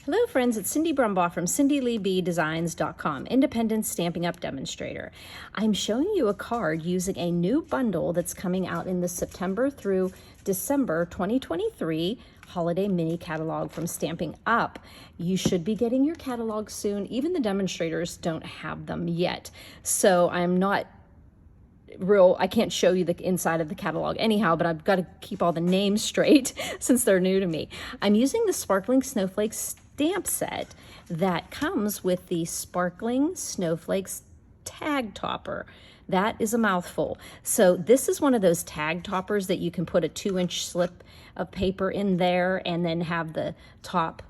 Hello friends, it's Cindy Brumbaugh from CindyLeeBDesigns.com, independent Stampin' Up! Demonstrator. I'm showing you a card using a new bundle that's coming out in the September through December 2023 holiday mini catalog from Stampin' Up! You should be getting your catalog soon. Even the demonstrators don't have them yet. So I can't show you the inside of the catalog anyhow, but I've got to keep all the names straight since they're new to me. I'm using the Sparkling Snowflakes stamp set that comes with the Sparkling Snowflakes tag topper. That is a mouthful. So this is one of those tag toppers that you can put a 2-inch slip of paper in there and then have the top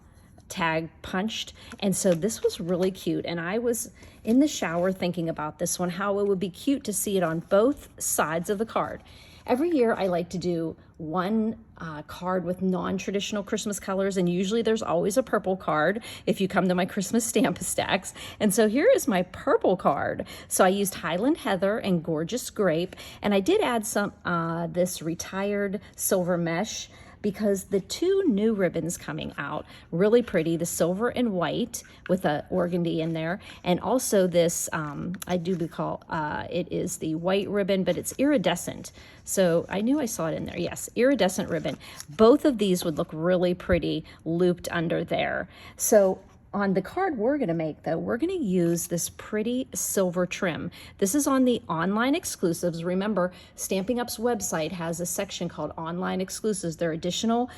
tag punched. And so this was really cute, and I was in the shower thinking about this one, how it would be cute to see it on both sides of the card. Every year I like to do one card with non-traditional Christmas colors, and usually there's always a purple card if you come to my Christmas stamp stacks. And so here is my purple card. So I used Highland Heather and Gorgeous Grape, and I did add some this retired silver mesh because the two new ribbons coming out, really pretty, the silver and white with a organdy in there, and also this, it is the white ribbon, but it's iridescent. So I knew I saw it in there, yes, iridescent ribbon. Both of these would look really pretty looped under there. So on the card we're gonna make though, we're gonna use this pretty silver trim. This is on the online exclusives. Remember, Stampin' Up's website has a section called online exclusives. There are additional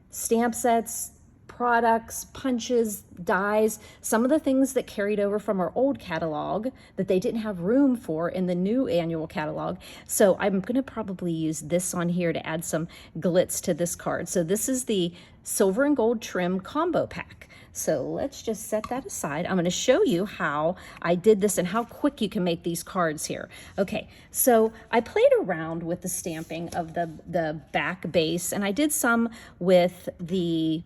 stamp sets, products, punches, dies, some of the things that carried over from our old catalog that they didn't have room for in the new annual catalog. So I'm gonna probably use this on here to add some glitz to this card. So this is the silver and gold trim combo pack. So let's just set that aside. I'm gonna show you how I did this and how quick you can make these cards here. Okay, so I played around with the stamping of the back base, and I did some with the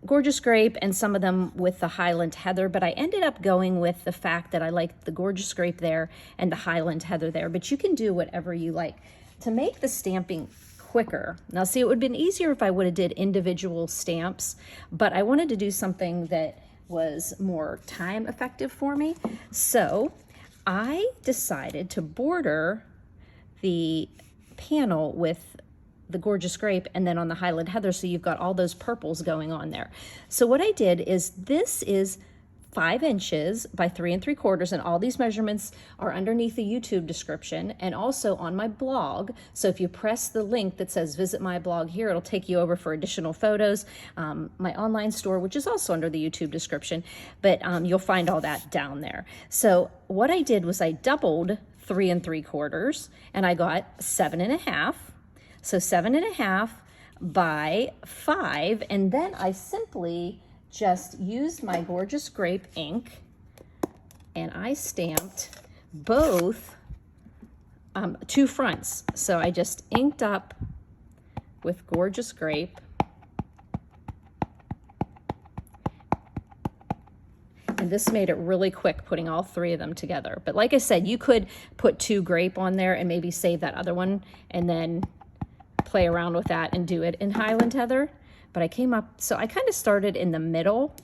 Gorgeous Grape and some of them with the Highland Heather, but I ended up going with the fact that I liked the Gorgeous Grape there and the Highland Heather there, but you can do whatever you like. To make the stamping quicker, now see, it would have been easier if I would have did individual stamps, but I wanted to do something that was more time effective for me. So I decided to border the panel with the Gorgeous Grape and then on the Highland Heather, so you've got all those purples going on there. So what I did is, this is 5 inches by 3 3/4, and all these measurements are underneath the YouTube description and also on my blog. So if you press the link that says visit my blog here, it'll take you over for additional photos, my online store, which is also under the YouTube description, but you'll find all that down there. So what I did was I doubled 3 3/4, and I got 7 1/2. So 7 1/2 by 5, and then I simply just used my Gorgeous Grape ink and I stamped both 2 fronts. So I just inked up with Gorgeous Grape, and this made it really quick putting all 3 of them together. But like I said, you could put 2 grape on there and maybe save that other one and then play around with that and do it in Highland Heather. But I came up, so I kind of started in the middle,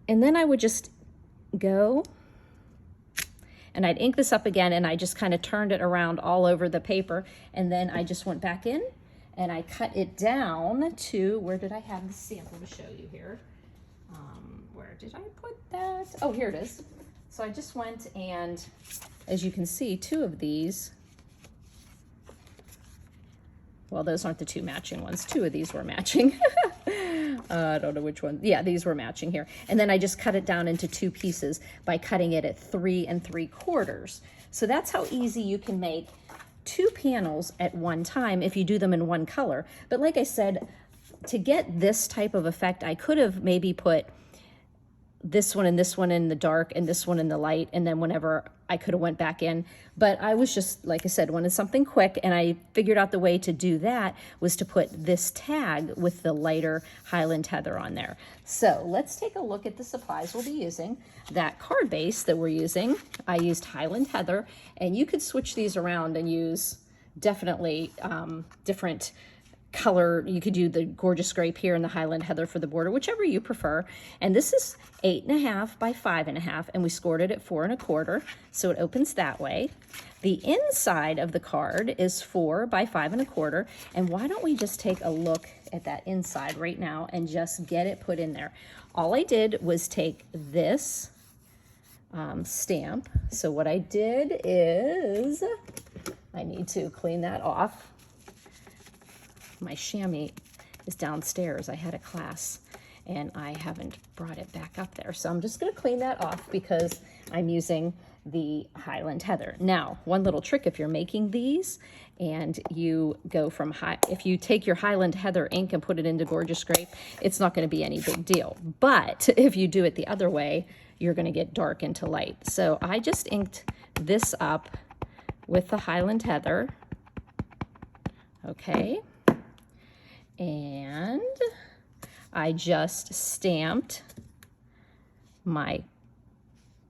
and then I would just go and I'd ink this up again, and I just kind of turned it around all over the paper, and then I just went back in and I cut it down to, where did I have the sample to show you here? Where did I put that? Oh, here it is. So I just went, and as you can see, 2 of these, well, those aren't the 2 matching ones. 2 of these were matching. I don't know which one. Yeah, these were matching here. And then I just cut it down into 2 pieces by cutting it at 3 3/4. So that's how easy you can make 2 panels at one time if you do them in one color. But like I said, to get this type of effect, I could have maybe put this one in the dark and this one in the light, and then whenever I could have went back in. But I was just, like I said, wanted something quick, and I figured out the way to do that was to put this tag with the lighter Highland Heather on there. So let's take a look at the supplies we'll be using. That card base that we're using, I used Highland Heather, and you could switch these around and use definitely different color. You could do the Gorgeous Grape here and the Highland Heather for the border, whichever you prefer. And this is 8.5 by 5.5, and we scored it at 4 1/4, so it opens that way. The inside of the card is 4 by 5 1/4, and why don't we just take a look at that inside right now and just get it put in there. All I did was take this stamp. So what I did is, I need to clean that off. My chamois is downstairs. I had a class and I haven't brought it back up there. So I'm just going to clean that off because I'm using the Highland Heather. Now, one little trick if you're making these and you go from if you take your Highland Heather ink and put it into Gorgeous Grape, it's not going to be any big deal. But if you do it the other way, you're going to get dark into light. So I just inked this up with the Highland Heather. Okay. And I just stamped my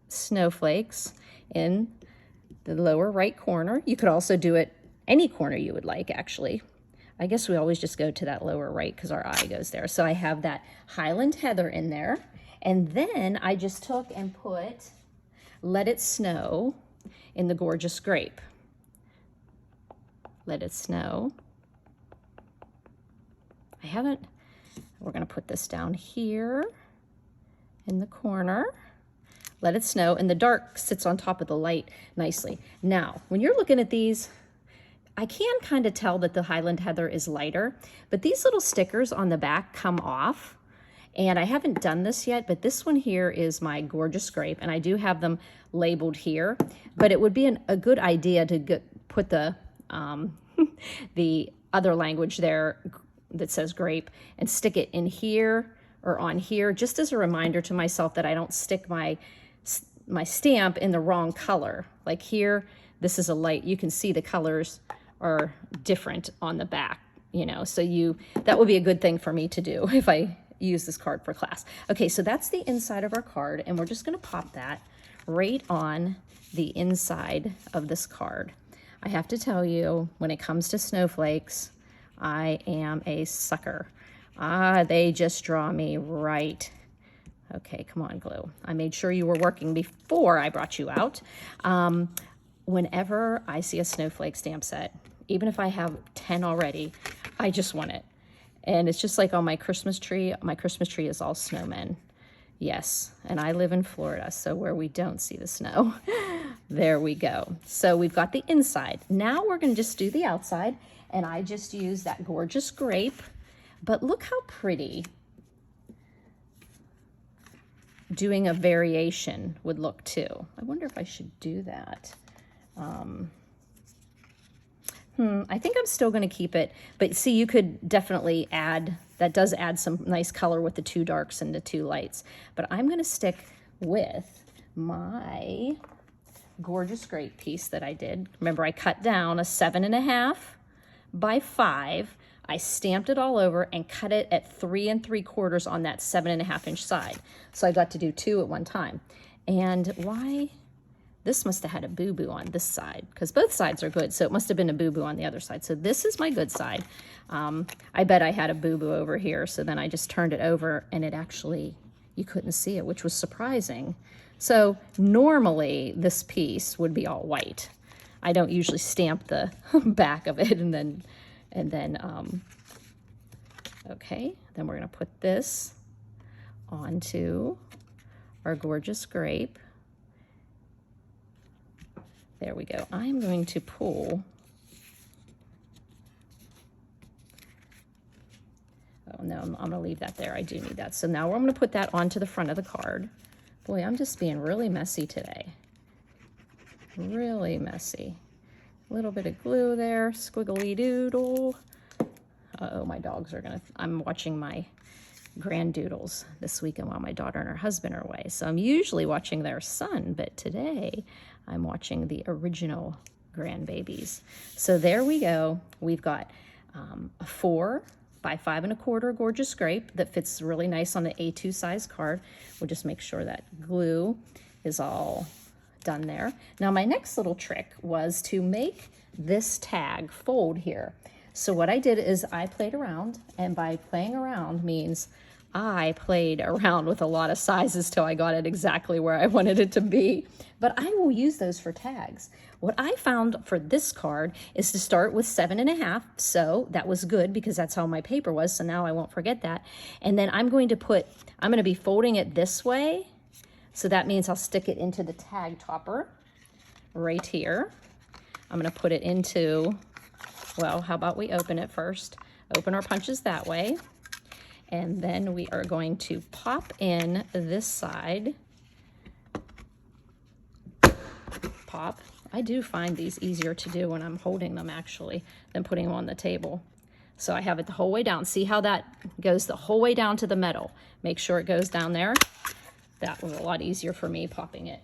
snowflakes in the lower right corner. You could also do it any corner you would like, actually. I guess we always just go to that lower right because our eye goes there. So I have that Highland Heather in there. And then I just took and put Let It Snow in the Gorgeous Grape. Let It Snow. We're going to put this down here in the corner. Let It Snow, and the dark sits on top of the light nicely. Now, when you're looking at these, I can kind of tell that the Highland Heather is lighter, but these little stickers on the back come off, and I haven't done this yet, but this one here is my Gorgeous Grape, and I do have them labeled here, but it would be a good idea to put the, the other language there that says grape and stick it in here or on here, just as a reminder to myself that I don't stick my stamp in the wrong color. Like here, this is a light, you can see the colors are different on the back, you know, so that would be a good thing for me to do if I use this card for class. Okay, so that's the inside of our card, and we're just gonna pop that right on the inside of this card. I have to tell you, when it comes to snowflakes, I am a sucker. They just draw me right. Okay, come on, glue. I made sure you were working before I brought you out. Whenever I see a snowflake stamp set, even if I have 10 already, I just want it. And it's just like on my Christmas tree. My Christmas tree is all snowmen. Yes, and I live in Florida, so where we don't see the snow. There we go. So we've got the inside. Now we're gonna just do the outside, and I just use that Gorgeous Grape. But look how pretty doing a variation would look too. I wonder if I should do that. I think I'm still going to keep it, but see, you could definitely add, that does add some nice color with the 2 darks and the 2 lights, but I'm going to stick with my Gorgeous Grape piece that I did. Remember, I cut down a 7.5 by 5. I stamped it all over and cut it at 3 3/4 on that 7.5 inch side. So I got to do 2 at one time. And why? This must have had a boo-boo on this side because both sides are good. So it must have been a boo-boo on the other side. So this is my good side. I bet I had a boo-boo over here. So then I just turned it over and it actually, you couldn't see it, which was surprising. So normally this piece would be all white. I don't usually stamp the back of it and then okay, then we're gonna put this onto our Gorgeous Grape. There we go. I'm going to pull, oh no, I'm gonna leave that there. I do need that. So now I'm gonna put that onto the front of the card. Boy, I'm just being really messy today. Really messy. A little bit of glue there, squiggly doodle. Uh-oh, my dogs are gonna, I'm watching my grandoodles this weekend while my daughter and her husband are away. So I'm usually watching their son, but today I'm watching the original grandbabies. So there we go. We've got a 4 by 5 1/4 Gorgeous Grape that fits really nice on the A2 size card. We'll just make sure that glue is all done there. Now my next little trick was to make this tag fold here. So what I did is I played around, and by playing around means I played around with a lot of sizes till I got it exactly where I wanted it to be. But I will use those for tags. What I found for this card is to start with 7.5. So that was good because that's how my paper was. So now I won't forget that. And then I'm going to be folding it this way. So that means I'll stick it into the tag topper right here. I'm going to put it into, well, how about we open it first? Open our punches that way. And then we are going to pop in this side. Pop. I do find these easier to do when I'm holding them actually than putting them on the table. So I have it the whole way down. See how that goes the whole way down to the metal. Make sure it goes down there. That was a lot easier for me popping it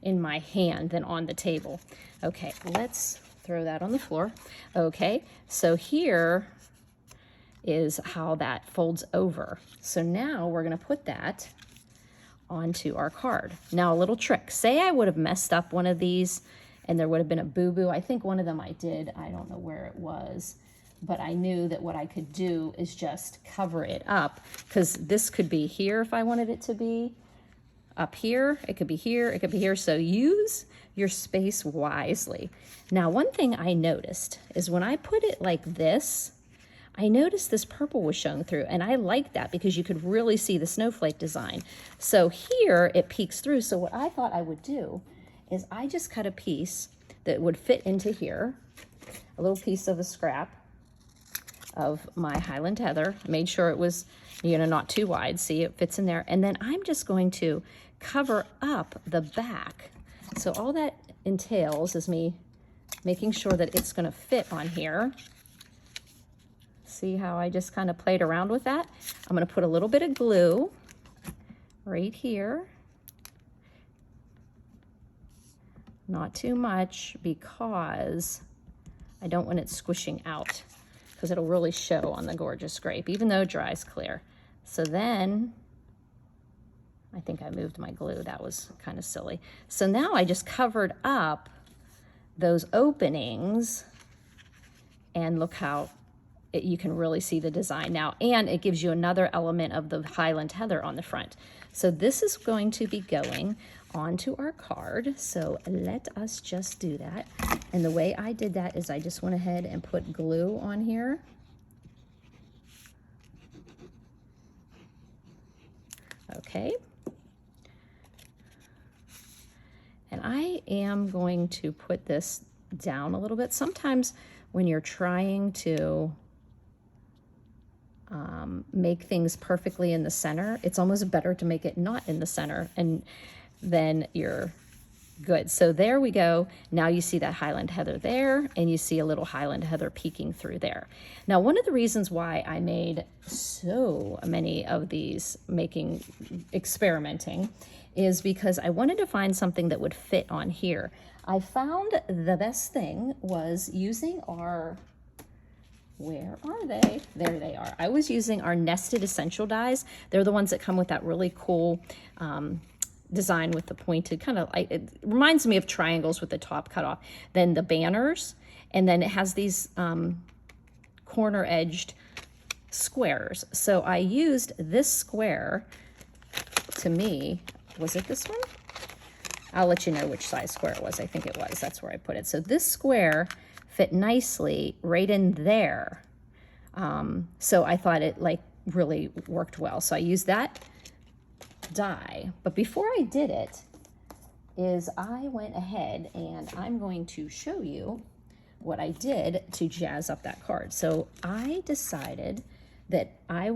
in my hand than on the table. Okay, let's throw that on the floor. Okay, so here is how that folds over. So now we're gonna put that onto our card. Now a little trick. Say I would have messed up one of these and there would have been a boo-boo. I think one of them I did. I don't know where it was, but I knew that what I could do is just cover it up, because this could be here if I wanted it to be. Up here, it could be here, it could be here. So use your space wisely. Now, one thing I noticed is when I put it like this, I noticed this purple was showing through, and I like that because you could really see the snowflake design. So here it peeks through. So what I thought I would do is I just cut a piece that would fit into here, a little piece of a scrap of my Highland Heather. Made sure it was, not too wide. See, it fits in there. And then I'm just going to cover up the back. So all that entails is me making sure that it's going to fit on here. See how I just kind of played around with that? I'm going to put a little bit of glue right here. Not too much, because I don't want it squishing out, because it'll really show on the gorgeous grape, even though it dries clear. So then, I think I moved my glue. That was kind of silly. So now I just covered up those openings, and look how you can really see the design now, and it gives you another element of the Highland Heather on the front. So this is going to be going onto our card. So let us just do that. And the way I did that is I just went ahead and put glue on here. Okay. And I am going to put this down a little bit. Sometimes when you're trying to make things perfectly in the center, it's almost better to make it not in the center, and then you're good. So there we go. Now you see that Highland Heather there, and you see a little Highland Heather peeking through there. Now, one of the reasons why I made so many of these experimenting is because I wanted to find something that would fit on here. I found the best thing was using our, where are they? There they are. I was using our nested essential dies. They're the ones that come with that really cool design with the pointed kind of, it reminds me of triangles with the top cut off. Then the banners, and then it has these corner edged squares. So I used this square, to me, was it this one? I'll let you know which size square it was. I think it was. That's where I put it. So this square fit nicely right in there. So I thought it really worked well. So I used that die. But before I did it, is I went ahead and I'm going to show you what I did to jazz up that card. So I decided that I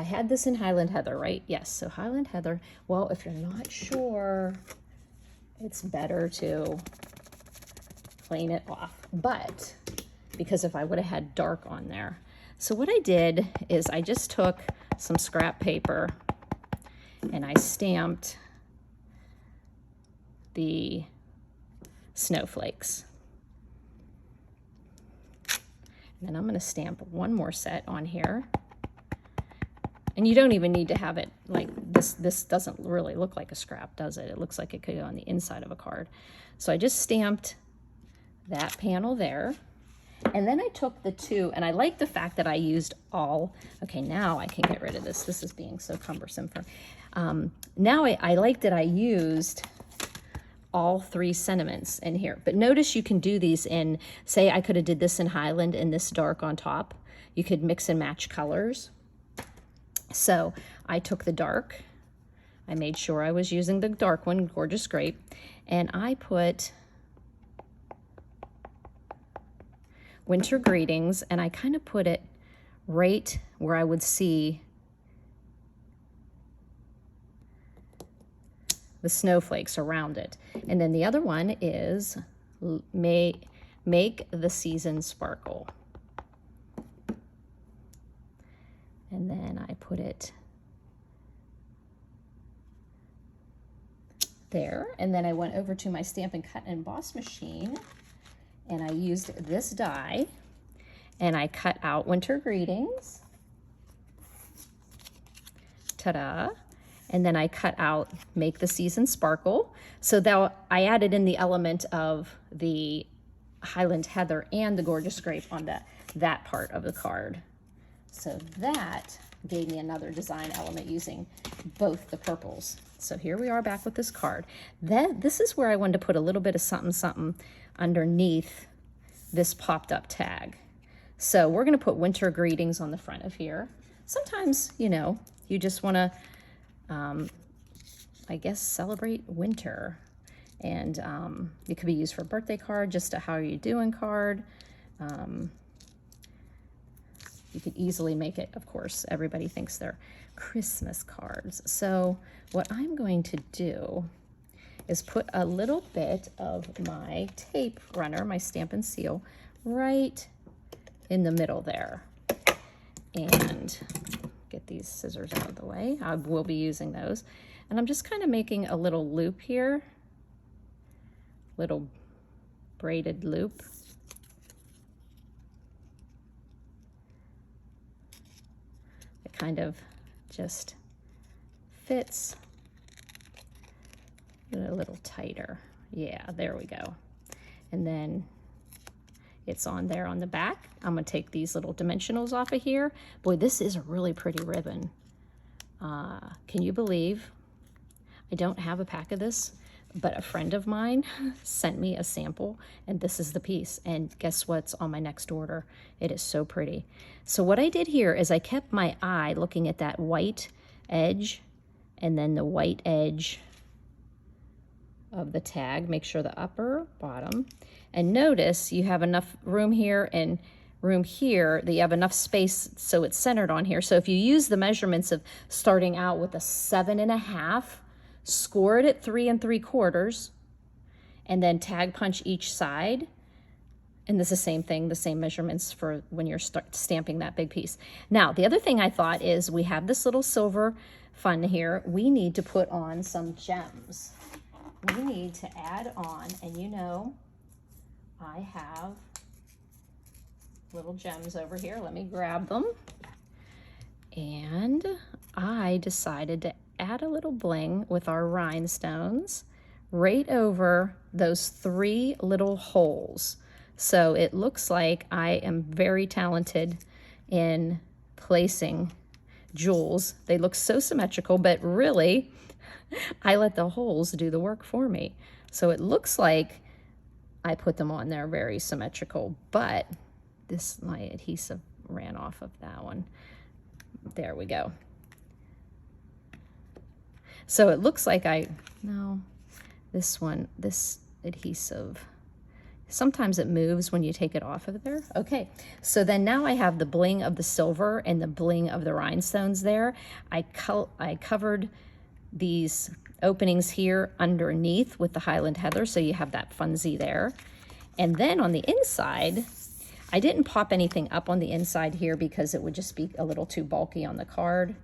had this in Highland Heather, right? Yes, so Highland Heather. Well, if you're not sure, it's better to plane it off. But because if I would have had dark on there. So what I did is I just took some scrap paper and I stamped the snowflakes. And then I'm going to stamp one more set on here. And you don't even need to have it like this. This doesn't really look like a scrap, does it? It looks like it could go on the inside of a card. So I just stamped that panel there. And then I took the two, and I like the fact that I used all, okay, now I can get rid of this. This is being so cumbersome for, now I like that I used all 3 sentiments in here. But notice you can do these in, say I could have did this in Highland and this dark on top. You could mix and match colors. So I took the dark, I made sure I was using the dark one, Gorgeous Grape, and I put Winter Greetings, and I kind of put it right where I would see the snowflakes around it. And then the other one is Make the Season Sparkle. And then I put it there. And then I went over to my Stampin' Cut and Emboss machine, and I used this die, and I cut out Winter Greetings. Ta-da. And then I cut out Make the Season Sparkle. So that I added in the element of the Highland Heather and the Gorgeous Grape on that part of the card. So that gave me another design element using both the purples. So here we are back with this card. This is where I wanted to put a little bit of something, something underneath this popped up tag. So we're gonna put Winter Greetings on the front of here. Sometimes, you know, you just wanna, I guess, celebrate winter. And it could be used for a birthday card, just a how are you doing card. You could easily make it, of course, everybody thinks they're Christmas cards. So what I'm going to do is put a little bit of my tape runner, my Stampin' Seal, right in the middle there. And get these scissors out of the way. I will be using those. And I'm just kind of making a little loop here, little braided loop. It kind of just fits a little tighter. Yeah, there we go. And then it's on there on the back. I'm gonna take these little dimensionals off of here. Boy, this is a really pretty ribbon. Can you believe I don't have a pack of this, but a friend of mine sent me a sample, and this is the piece. And guess what's on my next order? It is so pretty. So what I did here is I kept my eye looking at that white edge and then the white edge of the tag. Make sure the upper, bottom, and notice you have enough room here and room here that you have enough space so it's centered on here. So if you use the measurements of starting out with a 7.5, score it at 3 3/4, and then tag punch each side. And this is the same thing, the same measurements for when you're stamping that big piece. Now, the other thing I thought is we have this little silver fun here. We need to put on some gems. We need to add on, and you know, I have little gems over here. Let me grab them. And I decided to add a little bling with our rhinestones right over those 3 little holes. So it looks like I am very talented in placing jewels. They look so symmetrical, but really I let the holes do the work for me. So it looks like I put them on there very symmetrical, but my adhesive ran off of that one. There we go. So it looks like this adhesive, sometimes it moves when you take it off of there. Okay, so then now I have the bling of the silver and the bling of the rhinestones there. I covered these openings here underneath with the Highland Heather, so you have that funzy there. And then on the inside, I didn't pop anything up on the inside here because it would just be a little too bulky on the card.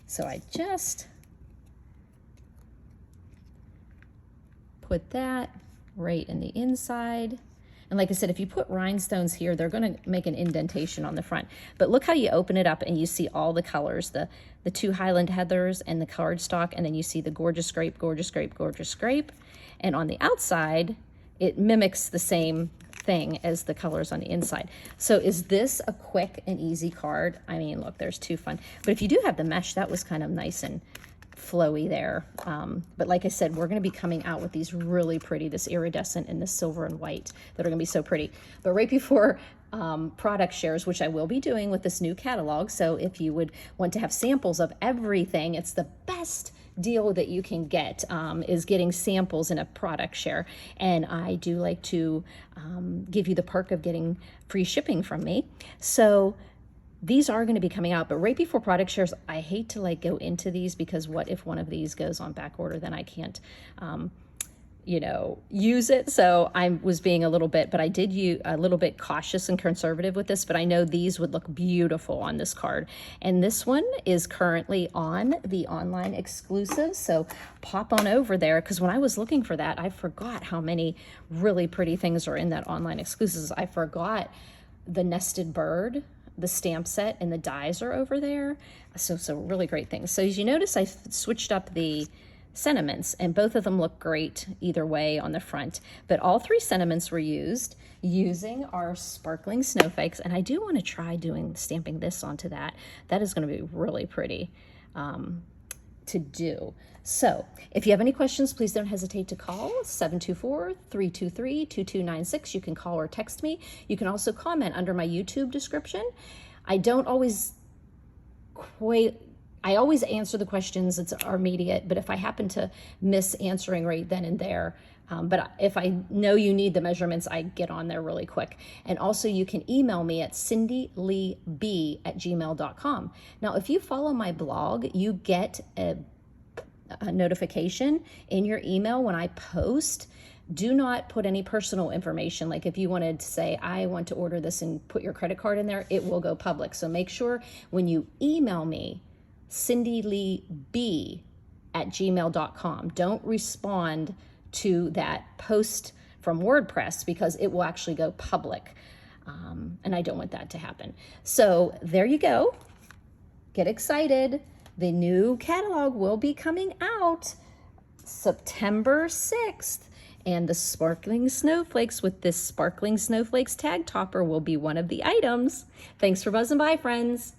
So I just put that right in the inside. And like I said, if you put rhinestones here, they're gonna make an indentation on the front. But look how you open it up and you see all the colors, the 2 Highland Heathers and the cardstock, and then you see the Gorgeous Grape, Gorgeous Grape, Gorgeous Grape. And on the outside, it mimics the same thing as the colors on the inside. So is this a quick and easy card? I mean, look, there's two fun. But if you do have the mesh, that was kind of nice and flowy there. But like I said, we're going to be coming out with these really pretty, this iridescent and this silver and white that are going to be so pretty. But right before product shares, which I will be doing with this new catalog, so if you would want to have samples of everything, it's the best deal that you can get, is getting samples in a product share. And I do like to give you the perk of getting free shipping from me. So these are going to be coming out, but right before product shares, I hate to like go into these, because what if one of these goes on back order, then I can't, you know, use it. So I was being a little bit, but I did use a little bit cautious and conservative with this, but I know these would look beautiful on this card. And this one is currently on the online exclusive. So pop on over there, because when I was looking for that, I forgot how many really pretty things are in that online exclusives. I forgot the nested bird, the stamp set, and the dies are over there. So really great things. So as you notice, I switched up the sentiments, and both of them look great either way on the front. But all three sentiments were used using our sparkling snowflakes, and I do want to try stamping this onto that. That is going to be really pretty to do. So if you have any questions, please don't hesitate to call 724-323-2296. You can call or text me. You can also comment under my YouTube description. I always answer the questions. It's immediate, but if I happen to miss answering right then and there, but if I know you need the measurements, I get on there really quick. And also you can email me at cindyleeb@gmail.com. Now, if you follow my blog, you get a notification in your email when I post. Do not put any personal information. Like if you wanted to say, I want to order this, and put your credit card in there, it will go public. So make sure when you email me, cindyleeb@gmail.com, don't respond to that post from WordPress, because it will actually go public. And I don't want that to happen. So there you go. Get excited. The new catalog will be coming out September 6th. And the sparkling snowflakes with this sparkling snowflakes tag topper will be one of the items. Thanks for buzzing by, friends.